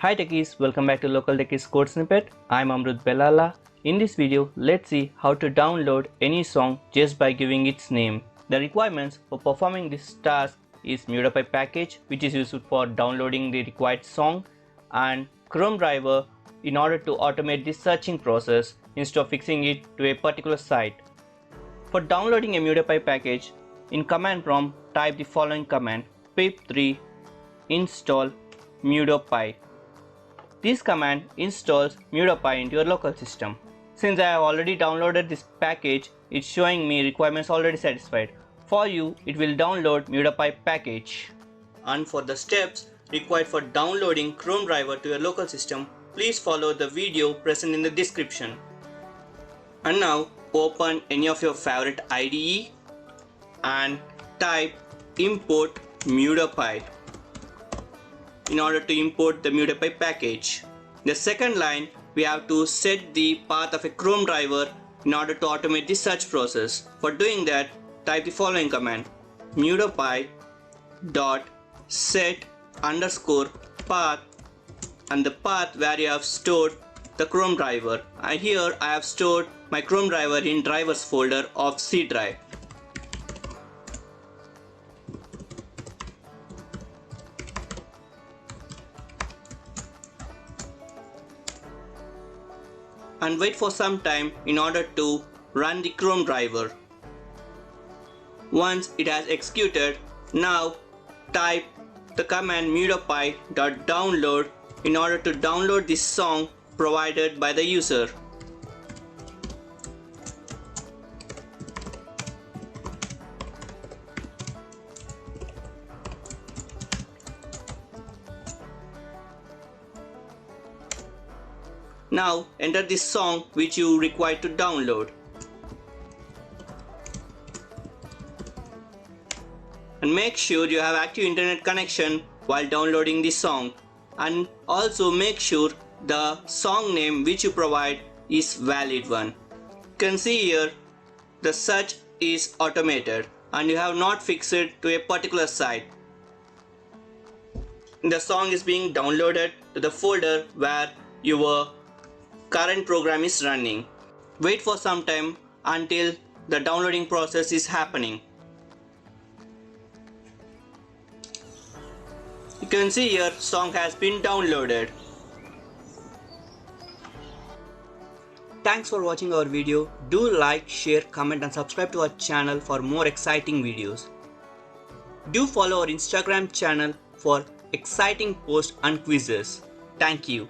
Hi Techies, welcome back to Local Techies Code Snippet. I'm Amrut Belala. In this video, let's see how to download any song just by giving its name. The requirements for performing this task is mudopy package, which is used for downloading the required song, and Chromedriver in order to automate the searching process instead of fixing it to a particular site. For downloading a mudopy package, in command prompt type the following command: pip3 install mudopy. This command installs mudopy into your local system. Since I have already downloaded this package, it's showing me requirements already satisfied. For you, it will download mudopy package. And for the steps required for downloading Chromedriver to your local system, please follow the video present in the description. And now open any of your favorite IDE and type import mudopy in order to import the mudopy package. The second line, we have to set the path of a Chromedriver in order to automate the search process. For doing that, type the following command: mudopy dot set underscore path, and the path where you have stored the Chromedriver. And here I have stored my Chromedriver in drivers folder of C drive. And wait for some time in order to run the Chromedriver. Once it has executed, now type the command mudopy.download in order to download this song provided by the user. Now enter the song which you require to download. And make sure you have active internet connection while downloading the song. And also make sure the song name which you provide is valid one. You can see here the search is automated and you have not fixed it to a particular site. The song is being downloaded to the folder where your current program is running. Wait for some time until the downloading process is happening. You can see here song has been downloaded. Thanks for watching our video. Do like, share, comment and subscribe to our channel for more exciting videos. Do follow our Instagram channel for exciting posts and quizzes. Thank you.